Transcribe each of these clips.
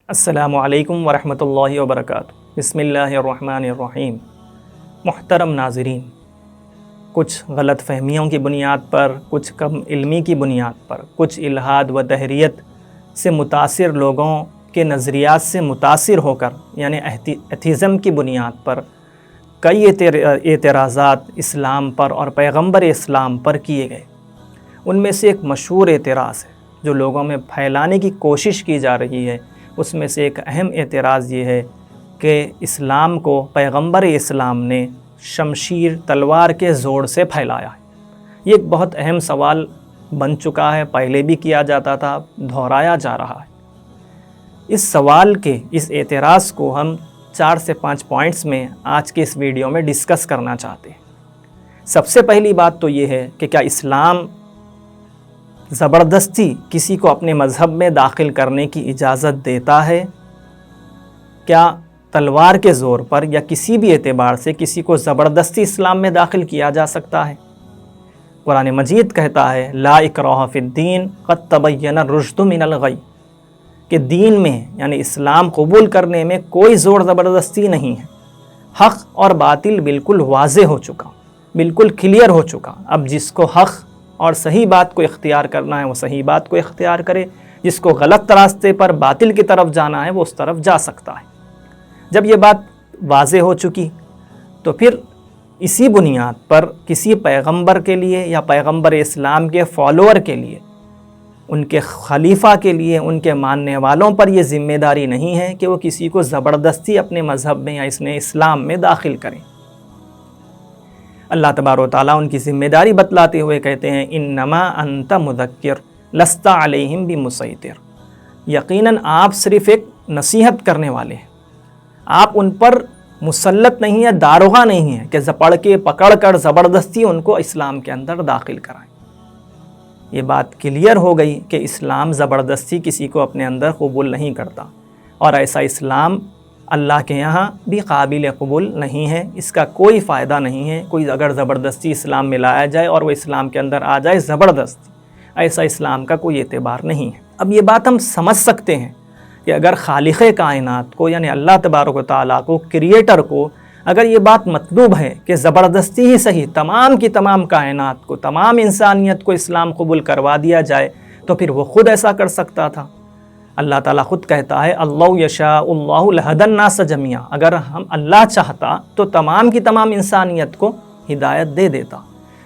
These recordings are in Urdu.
السلام علیکم ورحمۃ اللہ وبرکاتہ۔ بسم اللہ الرحمن الرحیم۔ محترم ناظرین، کچھ غلط فہمیوں کی بنیاد پر، کچھ کم علمی کی بنیاد پر، کچھ الحاد و دہریت سے متاثر لوگوں کے نظریات سے متاثر ہو کر، یعنی ایتھیزم کی بنیاد پر کئی اعتراضات اسلام پر اور پیغمبر اسلام پر کیے گئے۔ ان میں سے ایک مشہور اعتراض ہے جو لوگوں میں پھیلانے کی کوشش کی جا رہی ہے۔ اس میں سے ایک اہم اعتراض یہ ہے کہ اسلام کو پیغمبر اسلام نے شمشیر تلوار کے زور سے پھیلایا ہے۔ یہ ایک بہت اہم سوال بن چکا ہے، پہلے بھی کیا جاتا تھا، دہرایا جا رہا ہے۔ اس سوال کے، اس اعتراض کو ہم 4 سے 5 پوائنٹس میں آج کے اس ویڈیو میں ڈسکس کرنا چاہتے ہیں۔ سب سے پہلی بات تو یہ ہے کہ کیا اسلام زبردستی کسی کو اپنے مذہب میں داخل کرنے کی اجازت دیتا ہے؟ کیا تلوار کے زور پر یا کسی بھی اعتبار سے کسی کو زبردستی اسلام میں داخل کیا جا سکتا ہے؟ قرآن مجید کہتا ہے لا اکراہ فی الدین قد تبین الرشد من الغی، کہ دین میں یعنی اسلام قبول کرنے میں کوئی زور زبردستی نہیں ہے۔ حق اور باطل بالکل واضح ہو چکا، بالکل کلیئر ہو چکا۔ اب جس کو حق اور صحیح بات کو اختیار کرنا ہے وہ صحیح بات کو اختیار کرے، جس کو غلط راستے پر باطل کی طرف جانا ہے وہ اس طرف جا سکتا ہے۔ جب یہ بات واضح ہو چکی تو پھر اسی بنیاد پر کسی پیغمبر کے لیے یا پیغمبر اسلام کے فالوور کے لیے، ان کے خلیفہ کے لیے، ان کے ماننے والوں پر یہ ذمہ داری نہیں ہے کہ وہ کسی کو زبردستی اپنے مذہب میں یا اسلام میں داخل کریں۔ اللہ تبارک و تعالیٰ ان کی ذمہ داری بتلاتے ہوئے کہتے ہیں انما انت مذکر لست علیہم بمسیطر، یقیناً آپ صرف ایک نصیحت کرنے والے ہیں، آپ ان پر مسلط نہیں ہیں، داروغہ نہیں ہیں کہ پکڑ کر زبردستی ان کو اسلام کے اندر داخل کرائیں۔ یہ بات کلیئر ہو گئی کہ اسلام زبردستی کسی کو اپنے اندر قبول نہیں کرتا، اور ایسا اسلام اللہ کے یہاں بھی قابل قبول نہیں ہے۔ اس کا کوئی فائدہ نہیں ہے۔ کوئی اگر زبردستی اسلام میں لایا جائے اور وہ اسلام کے اندر آ جائے زبردستی، ایسا اسلام کا کوئی اعتبار نہیں ہے۔ اب یہ بات ہم سمجھ سکتے ہیں کہ اگر خالق کائنات کو یعنی اللہ تبارک و تعالیٰ کو، کریٹر کو، اگر یہ بات مطلوب ہے کہ زبردستی ہی صحیح تمام کی تمام کائنات کو، تمام انسانیت کو اسلام قبول کروا دیا جائے، تو پھر وہ خود ایسا کر سکتا تھا۔ اللہ تعالیٰ خود کہتا ہے اللہ یشاء اللہ لہدی الناس جمیعا، اگر اللہ چاہتا تو تمام کی تمام انسانیت کو ہدایت دے دیتا۔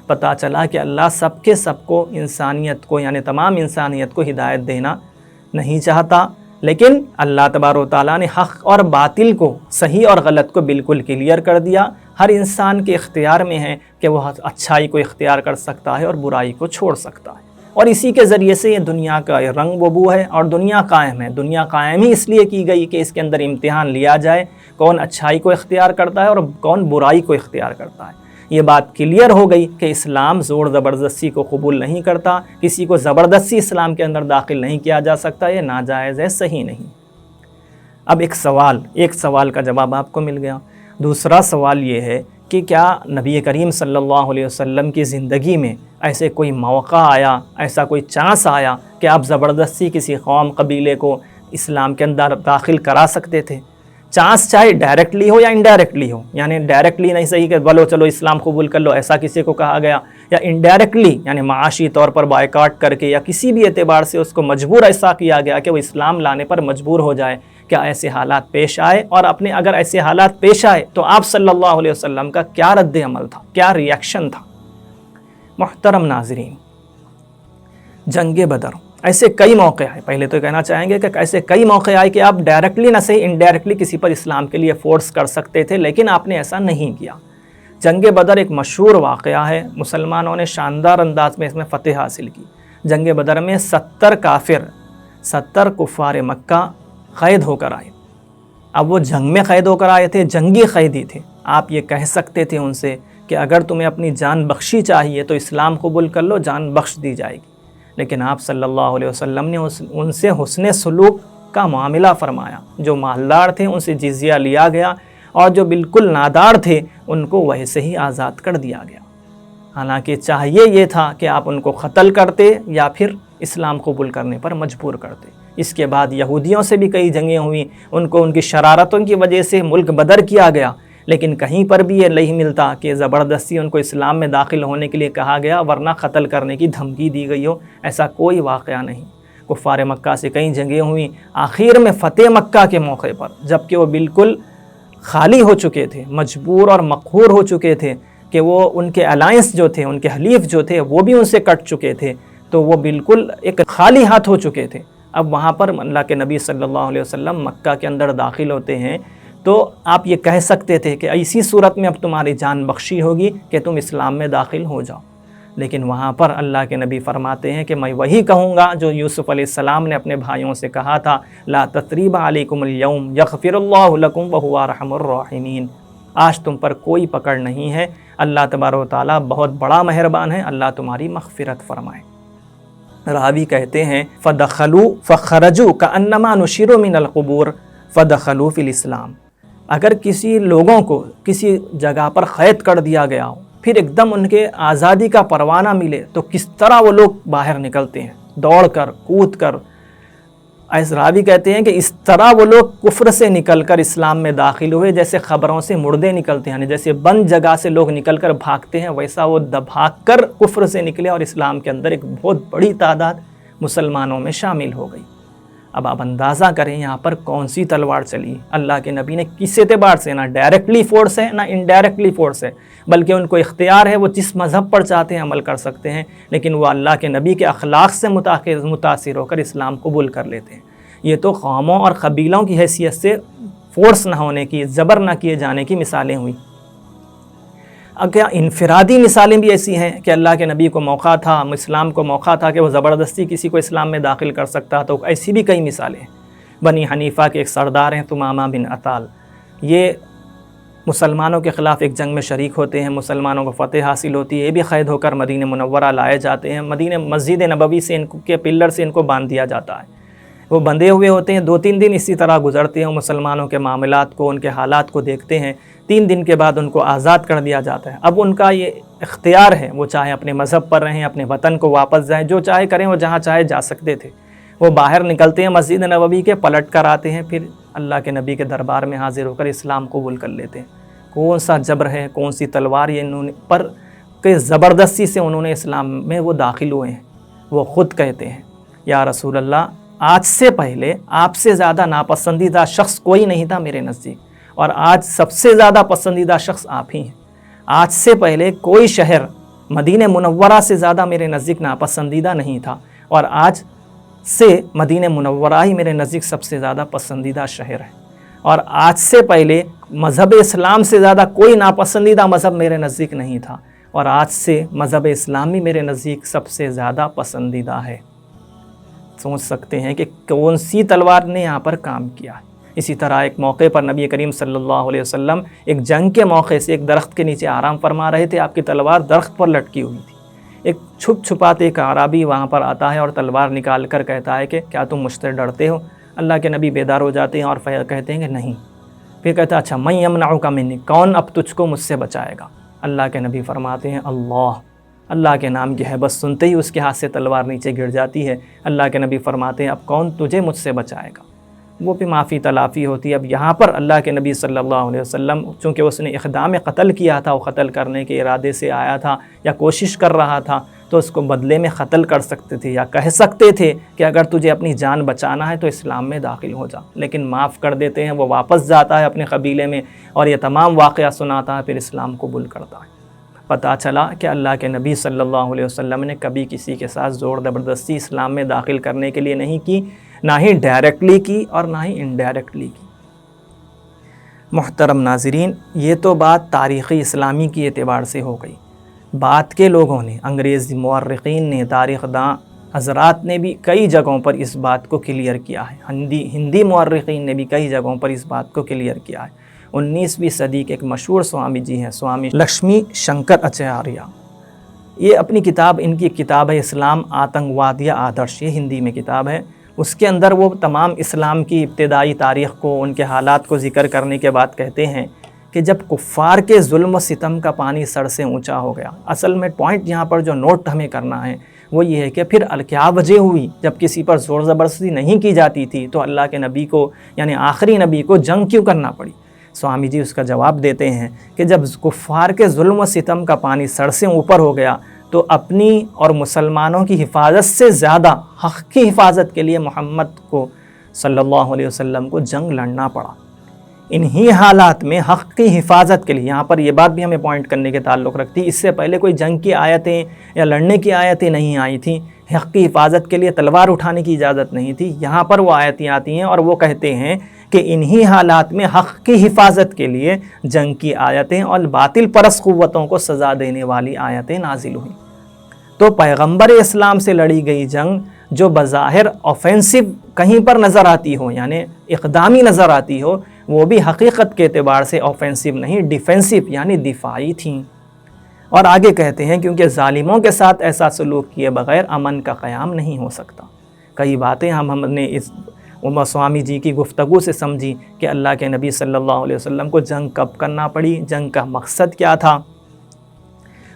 پتہ چلا کہ اللہ سب کے سب کو، انسانیت کو یعنی تمام انسانیت کو ہدایت دینا نہیں چاہتا، لیکن اللہ تبارک و تعالیٰ نے حق اور باطل کو، صحیح اور غلط کو بالکل کلیئر کر دیا۔ ہر انسان کے اختیار میں ہے کہ وہ اچھائی کو اختیار کر سکتا ہے اور برائی کو چھوڑ سکتا ہے، اور اسی کے ذریعے سے یہ دنیا کا رنگ و بو ہے اور دنیا قائم ہے۔ دنیا قائم ہی اس لیے کی گئی کہ اس کے اندر امتحان لیا جائے کون اچھائی کو اختیار کرتا ہے اور کون برائی کو اختیار کرتا ہے۔ یہ بات کلیئر ہو گئی کہ اسلام زور زبردستی کو قبول نہیں کرتا، کسی کو زبردستی اسلام کے اندر داخل نہیں کیا جا سکتا، یہ ناجائز ہے، صحیح نہیں۔ اب ایک سوال کا جواب آپ کو مل گیا۔ دوسرا سوال یہ ہے کہ کیا نبی کریم صلی اللہ علیہ وسلم کی زندگی میں ایسے کوئی موقع آیا، ایسا کوئی چانس آیا کہ آپ زبردستی کسی قوم قبیلے کو اسلام کے اندر داخل کرا سکتے تھے؟ چانس چاہے ڈائریکٹلی ہو یا انڈائریکٹلی ہو، یعنی ڈائریکٹلی نہیں صحیح کہ بولو چلو اسلام قبول کر لو، ایسا کسی کو کہا گیا، یا انڈائریکٹلی یعنی معاشی طور پر بائیکاٹ کر کے یا کسی بھی اعتبار سے اس کو مجبور ایسا کیا گیا کہ وہ اسلام لانے پر مجبور ہو جائے، کیا ایسے حالات پیش آئے؟ اور اگر ایسے حالات پیش آئے تو آپ صلی اللہ علیہ وسلم کا کیا رد عمل تھا، کیا ری ایکشن تھا؟ محترم ناظرین، جنگ بدر ایسے کئی موقع آئے، پہلے تو کہنا چاہیں گے کہ ایسے کئی موقع آئے کہ آپ ڈائریکٹلی نہ صحیح انڈائریکٹلی کسی پر اسلام کے لیے فورس کر سکتے تھے، لیکن آپ نے ایسا نہیں کیا۔ جنگ بدر ایک مشہور واقعہ ہے، مسلمانوں نے شاندار انداز میں اس میں فتح حاصل کی۔ جنگ بدر میں 70 کفار مکہ قید ہو کر آئے۔ اب وہ جنگ میں قید ہو کر آئے تھے، جنگی قیدی تھے۔ آپ یہ کہہ سکتے تھے ان سے کہ اگر تمہیں اپنی جان بخشی چاہیے تو اسلام قبول کر لو، جان بخش دی جائے گی، لیکن آپ صلی اللہ علیہ وسلم نے ان سے حسن سلوک کا معاملہ فرمایا۔ جو مالدار تھے ان سے جزیہ لیا گیا، اور جو بالکل نادار تھے ان کو ویسے ہی آزاد کر دیا گیا۔ حالانکہ چاہیے یہ تھا کہ آپ ان کو قتل کرتے یا پھر اسلام قبول کرنے پر مجبور کرتے۔ اس کے بعد یہودیوں سے بھی کئی جنگیں ہوئیں، ان کو ان کی شرارتوں کی وجہ سے ملک بدر کیا گیا، لیکن کہیں پر بھی یہ نہیں ملتا کہ زبردستی ان کو اسلام میں داخل ہونے کے لیے کہا گیا ورنہ قتل کرنے کی دھمکی دی گئی ہو، ایسا کوئی واقعہ نہیں۔ کفار مکہ سے کئی جنگیں ہوئیں، آخر میں فتح مکہ کے موقع پر جب کہ وہ بالکل خالی ہو چکے تھے، مجبور اور مقہور ہو چکے تھے کہ وہ ان کے الائنس جو تھے، ان کے حلیف جو تھے وہ بھی ان سے کٹ چکے تھے، تو وہ بالکل ایک خالی ہاتھ ہو چکے تھے۔ اب وہاں پر اللہ کے نبی صلی اللہ علیہ وسلم مکہ کے اندر داخل ہوتے ہیں، تو آپ یہ کہہ سکتے تھے کہ ایسی صورت میں اب تمہاری جان بخشی ہوگی کہ تم اسلام میں داخل ہو جاؤ، لیکن وہاں پر اللہ کے نبی فرماتے ہیں کہ میں وہی کہوں گا جو یوسف علیہ السلام نے اپنے بھائیوں سے کہا تھا، لا تثریب علیکم اليوم یغفر اللہ لکم وہو ارحم الراحمین، آج تم پر کوئی پکڑ نہیں ہے، اللہ تبارک و تعالیٰ بہت بڑا مہربان ہے، اللہ تمہاری مغفرت فرمائے۔ راوی کہتے ہیں فدخلوا فخرجوا کانما نشروا من القبور فدخلوا فی الاسلام، اگر کسی لوگوں کو کسی جگہ پر قید کر دیا گیا ہو، پھر ایک دم ان کے آزادی کا پروانہ ملے تو کس طرح وہ لوگ باہر نکلتے ہیں، دوڑ کر، کود کر۔ ایس راوی کہتے ہیں کہ اس طرح وہ لوگ کفر سے نکل کر اسلام میں داخل ہوئے جیسے خبروں سے مردے نکلتے ہیں، یعنی جیسے بند جگہ سے لوگ نکل کر بھاگتے ہیں، ویسا وہ بھاگ کر کفر سے نکلے اور اسلام کے اندر ایک بہت بڑی تعداد مسلمانوں میں شامل ہو گئی۔ اب آپ اندازہ کریں یہاں پر کون سی تلوار چلی۔ اللہ کے نبی نے کس اعتبار سے، نہ ڈائریکٹلی فورس ہے نہ انڈائریکٹلی فورس ہے، بلکہ ان کو اختیار ہے، وہ جس مذہب پر چاہتے ہیں عمل کر سکتے ہیں، لیکن وہ اللہ کے نبی کے اخلاق سے متاثر ہو کر اسلام قبول کر لیتے ہیں۔ یہ تو قوموں اور قبیلوں کی حیثیت سے فورس نہ ہونے کی، زبر نہ کیے جانے کی مثالیں ہوئیں۔ اب کیا انفرادی مثالیں بھی ایسی ہیں کہ اللہ کے نبی کو موقع تھا، اسلام کو موقع تھا کہ وہ زبردستی کسی کو اسلام میں داخل کر سکتا، تو ایسی بھی کئی مثالیں ہیں۔ بنی حنیفہ کے ایک سردار ہیں تمامہ بن عطال، یہ مسلمانوں کے خلاف ایک جنگ میں شریک ہوتے ہیں، مسلمانوں کو فتح حاصل ہوتی ہے، یہ بھی قید ہو کر مدینہ منورہ لائے جاتے ہیں، مسجد نبوی سے ان کے پلر سے ان کو باندھ دیا جاتا ہے، وہ بندھے ہوئے ہوتے ہیں، 2-3 دن اسی طرح گزرتے ہیں، مسلمانوں کے معاملات کو، ان کے حالات کو دیکھتے ہیں، 3 دن کے بعد ان کو آزاد کر دیا جاتا ہے۔ اب ان کا یہ اختیار ہے، وہ چاہے اپنے مذہب پر رہیں، اپنے وطن کو واپس جائیں، جو چاہے کریں، وہ جہاں چاہے جا سکتے تھے۔ وہ باہر نکلتے ہیں مسجد نبوی کے، پلٹ کر آتے ہیں، پھر اللہ کے نبی کے دربار میں حاضر ہو کر اسلام قبول کر لیتے ہیں۔ کون سا جبر ہے، کون سی تلوار یہ انہوں نے پر کہ زبردستی سے انہوں نے اسلام میں وہ داخل ہوئے ہیں۔ وہ خود کہتے ہیں یا رسول اللہ، آج سے پہلے آپ سے زیادہ ناپسندیدہ شخص کوئی نہیں تھا میرے نزدیک، اور آج سب سے زیادہ پسندیدہ شخص آپ ہی ہیں۔ آج سے پہلے کوئی شہر مدینہ منورہ سے زیادہ میرے نزدیک ناپسندیدہ نہیں تھا، اور آج سے مدینہ منورہ ہی میرے نزدیک سب سے زیادہ پسندیدہ شہر ہے، اور آج سے پہلے مذہب اسلام سے زیادہ کوئی ناپسندیدہ مذہب میرے نزدیک نہیں تھا، اور آج سے مذہب اسلامی میرے نزدیک سب سے زیادہ پسندیدہ ہے۔ سوچ سکتے ہیں کہ کون سی تلوار نے یہاں پر کام کیا ہے۔ اسی طرح ایک موقع پر نبی کریم صلی اللہ علیہ وسلم ایک جنگ کے موقع سے ایک درخت کے نیچے آرام فرما رہے تھے، آپ کی تلوار درخت پر لٹکی ہوئی تھی۔ ایک چھپ چھپاتے ایک اعرابی وہاں پر آتا ہے اور تلوار نکال کر کہتا ہے کہ کیا تم مجھ سے ڈرتے ہو؟ اللہ کے نبی بیدار ہو جاتے ہیں اور کہتے ہیں کہ نہیں۔ پھر کہتا ہے اچھا من یمنعک منی، کون اب تجھ کو مجھ سے بچائے گا؟ اللہ کے نبی فرماتے ہیں اللہ کے نام کی ہیبت سنتے ہی اس کے ہاتھ سے تلوار نیچے گر جاتی ہے۔ اللہ کے نبی فرماتے ہیں اب کون تجھے مجھ سے بچائے گا؟ وہ بھی معافی تلافی ہوتی ہے۔ اب یہاں پر اللہ کے نبی صلی اللہ علیہ وسلم چونکہ اس نے اقدام قتل کیا تھا، وہ قتل کرنے کے ارادے سے آیا تھا یا کوشش کر رہا تھا، تو اس کو بدلے میں قتل کر سکتے تھے یا کہہ سکتے تھے کہ اگر تجھے اپنی جان بچانا ہے تو اسلام میں داخل ہو جا، لیکن معاف کر دیتے ہیں۔ وہ واپس جاتا ہے اپنے قبیلے میں اور یہ تمام واقعہ سناتا ہے، پھر اسلام قبول کرتا ہے۔ پتہ چلا کہ اللہ کے نبی صلی اللہ علیہ وسلم نے کبھی کسی کے ساتھ زور زبردستی اسلام میں داخل کرنے کے لیے نہیں کی، نہ ہی ڈائریکٹلی کی اور نہ ہی انڈائریکٹلی کی۔ محترم ناظرین، یہ تو بات تاریخی اسلامی کی اعتبار سے ہو گئی۔ بعد کے لوگوں نے، انگریزی مورخین نے، تاریخ داں حضرات نے بھی کئی جگہوں پر اس بات کو کلیئر کیا ہے، ہندی مورخین نے بھی کئی جگہوں پر اس بات کو کلیئر کیا ہے۔ 19ویں صدی کے ایک مشہور سوامی جی ہیں، سوامی لکشمی شنکر اچاریہ، یہ اپنی کتاب، ان کی کتاب ہے اسلام آتنکوادیہ آدرش، یہ ہندی میں کتاب ہے۔ اس کے اندر وہ تمام اسلام کی ابتدائی تاریخ کو، ان کے حالات کو ذکر کرنے کے بعد کہتے ہیں کہ جب کفار کے ظلم و ستم کا پانی سر سے اونچا ہو گیا، اصل میں پوائنٹ یہاں پر جو نوٹ ہمیں کرنا ہے وہ یہ ہے کہ پھر کیا وجہ ہوئی جب کسی پر زور زبردستی نہیں کی جاتی تھی تو اللہ کے نبی کو یعنی آخری نبی کو جنگ کیوں کرنا پڑی؟ سوامی جی اس کا جواب دیتے ہیں کہ جب کفار کے ظلم و ستم کا پانی سر سے اوپر ہو گیا تو اپنی اور مسلمانوں کی حفاظت سے زیادہ حق کی حفاظت کے لیے محمد کو صلی اللہ علیہ وسلم کو جنگ لڑنا پڑا۔ انہی حالات میں حق کی حفاظت کے لیے، یہاں پر یہ بات بھی ہمیں پوائنٹ کرنے کے تعلق رکھتی، اس سے پہلے کوئی جنگ کی آیتیں یا لڑنے کی آیتیں نہیں آئی تھیں، حق کی حفاظت کے لیے تلوار اٹھانے کی اجازت نہیں تھی۔ یہاں پر وہ آیتیں آتی ہیں اور وہ کہتے ہیں کہ انہی حالات میں حق کی حفاظت کے لیے جنگ کی آیتیں اور باطل پرست قوتوں کو سزا دینے والی آیتیں نازل ہوئیں۔ تو پیغمبر اسلام سے لڑی گئی جنگ جو بظاہر آفینسو کہیں پر نظر آتی ہو، یعنی اقدامی نظر آتی ہو، وہ بھی حقیقت کے اعتبار سے آفینسو نہیں، ڈیفینسو یعنی دفاعی تھیں۔ اور آگے کہتے ہیں کیونکہ ظالموں کے ساتھ ایسا سلوک کیے بغیر امن کا قیام نہیں ہو سکتا۔ کئی باتیں ہم نے اس سوامی جی کی گفتگو سے سمجھی کہ اللہ کے نبی صلی اللہ علیہ وسلم کو جنگ کب کرنا پڑی، جنگ کا مقصد کیا تھا،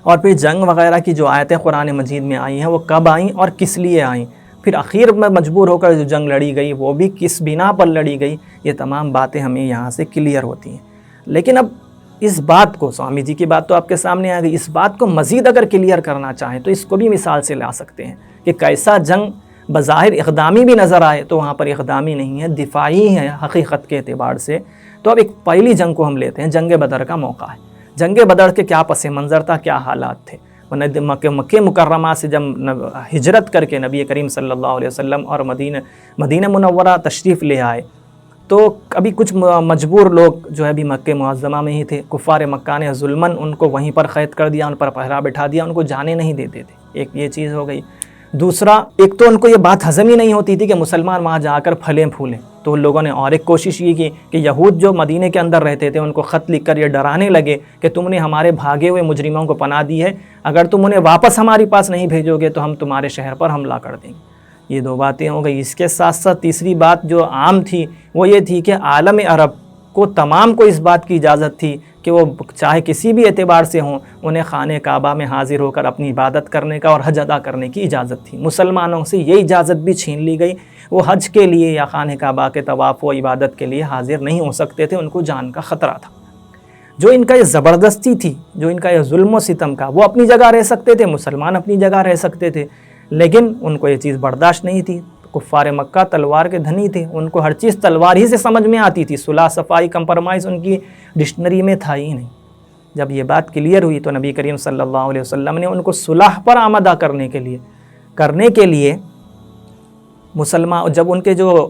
اور پھر جنگ وغیرہ کی جو آیتیں قرآن مجید میں آئی ہیں وہ کب آئیں اور کس لیے آئیں، پھر اخیر میں مجبور ہو کر جو جنگ لڑی گئی وہ بھی کس بنا پر لڑی گئی، یہ تمام باتیں ہمیں یہاں سے کلیئر ہوتی ہیں۔ لیکن اب اس بات کو، سوامی جی کی بات تو آپ کے سامنے آ گئی، اس بات کو مزید اگر کلیئر کرنا چاہیں تو اس کو بھی مثال سے لا سکتے ہیں کہ کیسا جنگ بظاہر اقدامی بھی نظر آئے تو وہاں پر اقدامی نہیں ہے، دفاعی ہے حقیقت کے اعتبار سے۔ تو اب ایک پہلی جنگ کو ہم لیتے ہیں، جنگ بدر کا موقع ہے۔ جنگ بدر کے کیا پس منظر تھا، کیا حالات تھے؟ مکہ مکرمہ سے جب ہجرت کر کے نبی کریم صلی اللہ علیہ وسلم اور مدینہ منورہ تشریف لے آئے تو ابھی کچھ مجبور لوگ جو ہے ابھی مکہ معظمہ میں ہی تھے، کفار مکہ نے ظلماً ان کو وہیں پر قید کر دیا، ان پر پہرا بٹھا دیا، ان کو جانے نہیں دیتے تھے، ایک یہ چیز ہو گئی۔ دوسرا، ایک تو ان کو یہ بات ہضم ہی نہیں ہوتی تھی کہ مسلمان وہاں جا کر پھلیں پھولیں، تو ان لوگوں نے اور ایک کوشش یہ کی کہ یہود جو مدینے کے اندر رہتے تھے ان کو خط لکھ کر یہ ڈرانے لگے کہ تم نے ہمارے بھاگے ہوئے مجرموں کو پناہ دی ہے، اگر تم انہیں واپس ہمارے پاس نہیں بھیجو گے تو ہم تمہارے شہر پر حملہ کر دیں گے۔ یہ دو باتیں ہو گئی۔ اس کے ساتھ ساتھ تیسری بات جو عام تھی وہ یہ تھی کہ عالم عرب کو تمام کو اس بات کی اجازت تھی کہ وہ چاہے کسی بھی اعتبار سے ہوں، انہیں خانہ کعبہ میں حاضر ہو کر اپنی عبادت کرنے کا اور حج ادا کرنے کی اجازت تھی۔ مسلمانوں سے یہ اجازت بھی چھین لی گئی، وہ حج کے لیے یا خانہ کعبہ کے طواف و عبادت کے لیے حاضر نہیں ہو سکتے تھے، ان کو جان کا خطرہ تھا۔ جو ان کا یہ زبردستی تھی، جو ان کا یہ ظلم و ستم کا، وہ اپنی جگہ رہ سکتے تھے، مسلمان اپنی جگہ رہ سکتے تھے، لیکن ان کو یہ چیز برداشت نہیں تھی۔ کفار مکہ تلوار کے دھنی تھے، ان کو ہر چیز تلوار ہی سے سمجھ میں آتی تھی، صلح صفائی کمپرمائز ان کی ڈکشنری میں تھا ہی نہیں۔ جب یہ بات کلیئر ہوئی تو نبی کریم صلی اللہ علیہ وسلم نے ان کو صلح پر آمادہ کرنے کے لیے مسلمان، جب ان کے جو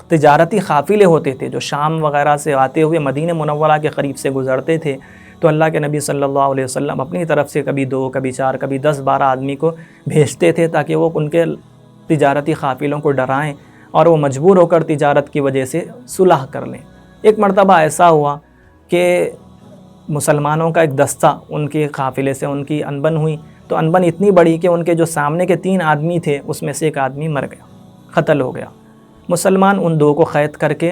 تجارتی قافلے ہوتے تھے جو شام وغیرہ سے آتے ہوئے مدینہ منورہ کے قریب سے گزرتے تھے، تو اللہ کے نبی صلی اللہ علیہ وسلم اپنی طرف سے کبھی 2 کبھی 4 کبھی 10-12 آدمی کو بھیجتے تھے تاکہ وہ ان کے تجارتی قافلوں کو ڈرائیں اور وہ مجبور ہو کر تجارت کی وجہ سے صلح کر لیں۔ ایک مرتبہ ایسا ہوا کہ مسلمانوں کا ایک دستہ ان کے قافلے سے ان کی انبن ہوئی، تو انبن اتنی بڑی کہ ان کے جو سامنے کے 3 آدمی تھے اس میں سے ایک آدمی مر گیا، قتل ہو گیا۔ مسلمان ان 2 کو قید کر کے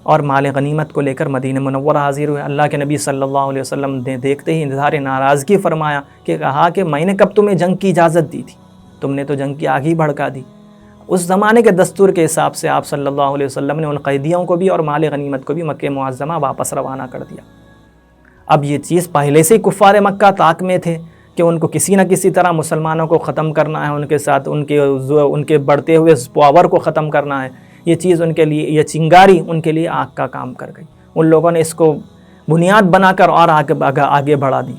اور مال غنیمت کو لے کر مدینہ منورہ حاضر ہوئے۔ اللہ کے نبی صلی اللہ علیہ وسلم نے دیکھتے ہی اظہار ناراضگی فرمایا کہ کہا کہ میں نے کب تمہیں جنگ کی اجازت دی تھی، تم نے تو جنگ کی آگ ہی بھڑکا دی۔ اس زمانے کے دستور کے حساب سے آپ صلی اللہ علیہ وسلم نے ان قیدیوں کو بھی اور مال غنیمت کو بھی مکہ معظمہ واپس روانہ کر دیا۔ اب یہ چیز پہلے سے ہی کفار مکہ طاق میں تھے کہ ان کو کسی نہ کسی طرح مسلمانوں کو ختم کرنا ہے، ان کے ساتھ ان کے بڑھتے ہوئے پاور کو ختم کرنا ہے۔ یہ چیز ان کے لیے، یہ چنگاری ان کے لیے آگ کا کام کر گئی۔ ان لوگوں نے اس کو بنیاد بنا کر اور آگے بڑھا دی۔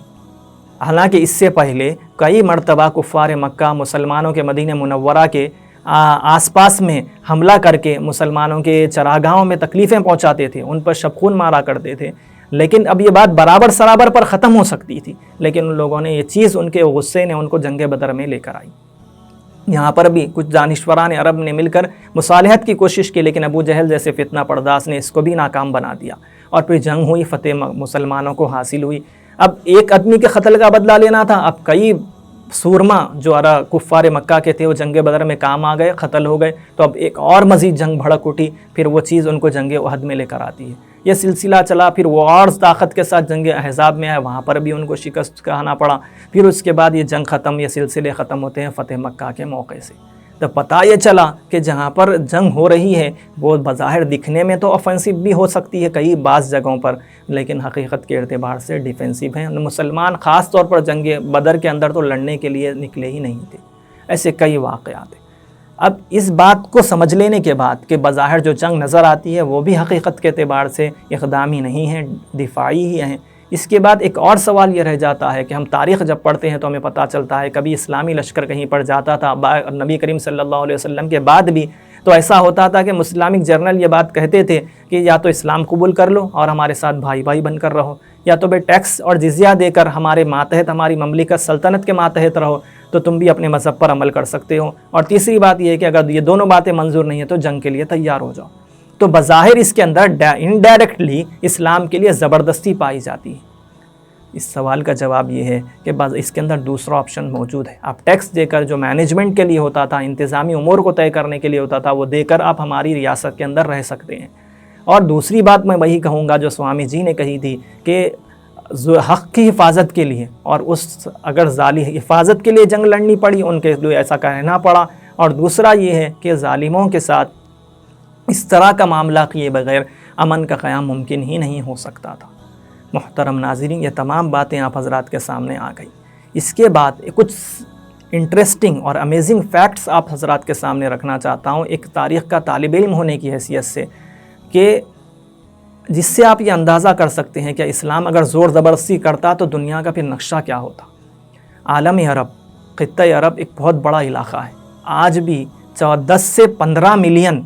حالانکہ اس سے پہلے کئی مرتبہ کفار مکہ مسلمانوں کے مدینہ منورہ کے آس پاس میں حملہ کر کے مسلمانوں کے چراگاہوں میں تکلیفیں پہنچاتے تھے، ان پر شبخون مارا کرتے تھے، لیکن اب یہ بات برابر سرابر پر ختم ہو سکتی تھی، لیکن ان لوگوں نے یہ چیز، ان کے غصے نے ان کو جنگ بدر میں لے کر آئی۔ یہاں پر بھی کچھ دانشوران عرب نے مل کر مصالحت کی کوشش کی، لیکن ابو جہل جیسے فتنہ پرداز نے اس کو بھی ناکام بنا دیا، اور پھر جنگ ہوئی، فتح مسلمانوں کو حاصل ہوئی۔ اب ایک آدمی کے قتل کا بدلہ لینا تھا، اب کئی سورما جو کفار مکہ کے تھے وہ جنگ بدر میں کام آ گئے، قتل ہو گئے، تو اب ایک اور مزید جنگ بھڑک اٹھی، پھر وہ چیز ان کو جنگ احد میں لے کر آتی ہے یہ سلسلہ چلا، پھر وہ اور طاقت کے ساتھ جنگ احزاب میں آئے، وہاں پر بھی ان کو شکست کھانا پڑا، پھر اس کے بعد یہ جنگ ختم، یہ سلسلے ختم ہوتے ہیں فتح مکہ کے موقع سے۔ تو پتہ یہ چلا کہ جہاں پر جنگ ہو رہی ہے وہ بظاہر دکھنے میں تو آفینسو بھی ہو سکتی ہے کئی بعض جگہوں پر، لیکن حقیقت کے اعتبار سے ڈیفینسو ہیں۔ مسلمان خاص طور پر جنگ بدر کے اندر تو لڑنے کے لیے نکلے ہی نہیں تھے۔ ایسے کئی واقعات ہیں۔ اب اس بات کو سمجھ لینے کے بعد کہ بظاہر جو جنگ نظر آتی ہے وہ بھی حقیقت کے اعتبار سے اقدامی نہیں ہے، دفاعی ہی ہیں، اس کے بعد ایک اور سوال یہ رہ جاتا ہے کہ ہم تاریخ جب پڑھتے ہیں تو ہمیں پتہ چلتا ہے کبھی اسلامی لشکر کہیں پر جاتا تھا، نبی کریم صلی اللہ علیہ وسلم کے بعد بھی تو ایسا ہوتا تھا کہ اسلامک جرنل یہ بات کہتے تھے کہ یا تو اسلام قبول کر لو اور ہمارے ساتھ بھائی بھائی بن کر رہو، یا تو بے ٹیکس اور جزیہ دے کر ہمارے ماتحت، ہماری مملکت سلطنت کے ماتحت رہو تو تم بھی اپنے مذہب پر عمل کر سکتے ہو، اور تیسری بات یہ ہے کہ اگر یہ دونوں باتیں منظور نہیں ہیں تو جنگ کے لیے تیار ہو جاؤ۔ تو بظاہر اس کے اندر انڈائریکٹلی اسلام کے لیے زبردستی پائی جاتی ہے۔ اس سوال کا جواب یہ ہے کہ اس کے اندر دوسرا آپشن موجود ہے۔ آپ ٹیکس دے کر جو مینجمنٹ کے لیے ہوتا تھا، انتظامی امور کو طے کرنے کے لیے ہوتا تھا، وہ دے کر آپ ہماری ریاست کے اندر رہ سکتے ہیں۔ اور دوسری بات میں وہی کہوں گا جو سوامی جی نے کہی تھی کہ حق کی حفاظت کے لیے، اور اس اگر ظالم حفاظت کے لیے جنگ لڑنی پڑی، ان کے لیے ایسا کہنا پڑا، اور دوسرا یہ ہے کہ ظالموں کے ساتھ اس طرح کا معاملہ کیے بغیر امن کا قیام ممکن ہی نہیں ہو سکتا تھا۔ محترم ناظرین، یہ تمام باتیں آپ حضرات کے سامنے آ گئی۔ اس کے بعد کچھ انٹرسٹنگ اور امیزنگ فیکٹس آپ حضرات کے سامنے رکھنا چاہتا ہوں ایک تاریخ کا طالب علم ہونے کی حیثیت سے، کہ جس سے آپ یہ اندازہ کر سکتے ہیں کہ اسلام اگر زور زبردستی کرتا تو دنیا کا پھر نقشہ کیا ہوتا۔ عالم عرب، خطہ عرب ایک بہت بڑا علاقہ ہے، آج بھی 10 سے 15 ملین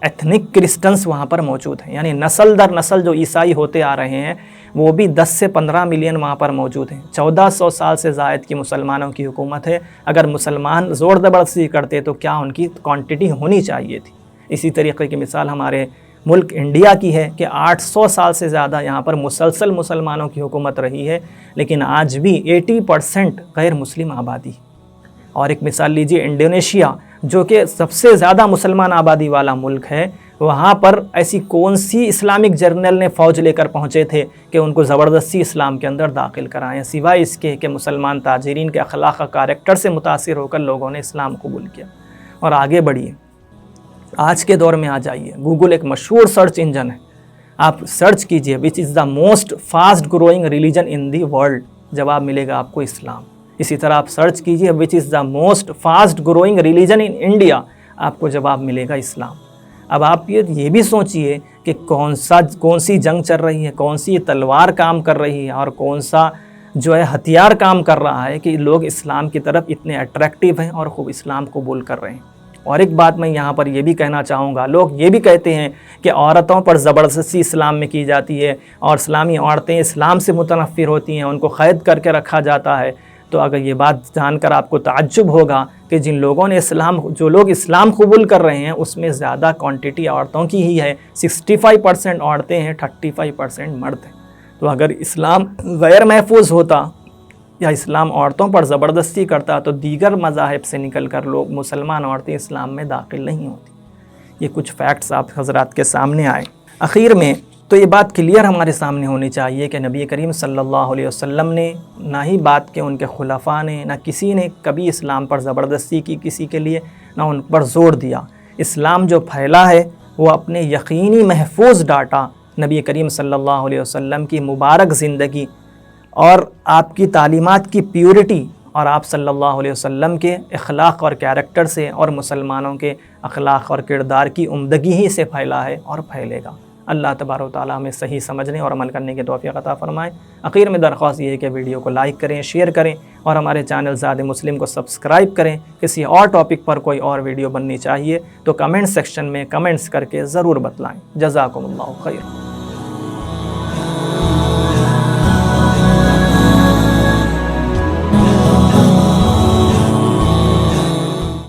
ایتھنک کرسچنس وہاں پر موجود ہیں، یعنی نسل در نسل جو عیسائی ہوتے آ رہے ہیں وہ بھی 10 سے 15 ملین وہاں پر موجود ہیں۔ 1400 سال سے زائد کی مسلمانوں کی حکومت ہے۔ اگر مسلمان زور زبردستی کرتے تو کیا ان کی کوانٹٹی ہونی چاہیے تھی۔ اسی طریقے کی مثال ہمارے ملک انڈیا کی ہے کہ 800 سال سے زیادہ یہاں پر مسلسل مسلمانوں کی حکومت رہی ہے، لیکن آج بھی 80% غیر مسلم آبادی۔ اور ایک مثال لیجیے انڈونیشیا، جو کہ سب سے زیادہ مسلمان آبادی والا ملک ہے، وہاں پر ایسی کون سی اسلامک جرنل نے فوج لے کر پہنچے تھے کہ ان کو زبردستی اسلام کے اندر داخل کرائیں، سوائے اس کے کہ مسلمان تاجرین کے اخلاق کا کریکٹر سے متاثر ہو کر لوگوں نے اسلام قبول کیا۔ اور آگے بڑھیے، آج کے دور میں آ جائیے، گوگل ایک مشہور سرچ انجن ہے، آپ سرچ کیجئے which is the most fast growing religion in the world, جواب ملے گا آپ کو اسلام۔ اسی طرح آپ سرچ کیجئے which is the most fast growing religion in India, آپ کو جواب ملے گا اسلام۔ اب آپ یہ بھی سوچئے کہ کون سی جنگ چل رہی ہے، کون سی تلوار کام کر رہی ہے، اور کون سا جو ہے ہتھیار کام کر رہا ہے کہ لوگ اسلام کی طرف اتنے اٹریکٹیو ہیں اور خوب اسلام قبول کر رہے ہیں۔ اور ایک بات میں یہاں پر یہ بھی کہنا چاہوں گا، لوگ یہ بھی کہتے ہیں کہ عورتوں پر زبردستی اسلام میں کی جاتی ہے اور اسلامی عورتیں اسلام سے متنفر ہوتی ہیں، ان کو قید کر کے رکھا جاتا ہے۔ تو اگر یہ بات جان کر آپ کو تعجب ہوگا کہ جو لوگ اسلام قبول کر رہے ہیں اس میں زیادہ کوانٹٹی عورتوں کی ہی ہے، 65% عورتیں ہیں، 35% مرد ہیں۔ تو اگر اسلام غیر محفوظ ہوتا یا اسلام عورتوں پر زبردستی کرتا تو دیگر مذاہب سے نکل کر لوگ مسلمان عورتیں اسلام میں داخل نہیں ہوتی۔ یہ کچھ فیکٹس آپ حضرات کے سامنے آئے۔ اخیر میں تو یہ بات کلیئر ہمارے سامنے ہونی چاہیے کہ نبی کریم صلی اللہ علیہ وسلم نے نہ ہی بات کہ ان کے خلفاء نے، نہ کسی نے کبھی اسلام پر زبردستی کی کسی کے لیے، نہ ان پر زور دیا۔ اسلام جو پھیلا ہے وہ اپنے یقینی محفوظ ڈاٹا نبی کریم صلی اللہ علیہ وسلم کی مبارک زندگی اور آپ کی تعلیمات کی پیورٹی اور آپ صلی اللہ علیہ وسلم کے اخلاق اور کیریکٹر سے اور مسلمانوں کے اخلاق اور کردار کی عمدگی ہی سے پھیلا ہے اور پھیلے گا۔ اللہ تبارک و تعالیٰ ہمیں صحیح سمجھنے اور عمل کرنے کی توفیق عطا فرمائے۔ اخیر میں درخواست یہ ہے کہ ویڈیو کو لائک کریں، شیئر کریں اور ہمارے چینل زاد مسلم کو سبسکرائب کریں۔ کسی اور ٹاپک پر کوئی اور ویڈیو بننی چاہیے تو کمنٹ سیکشن میں کمنٹس کر کے ضرور بتلائیں۔ جزاکم اللہ خیر۔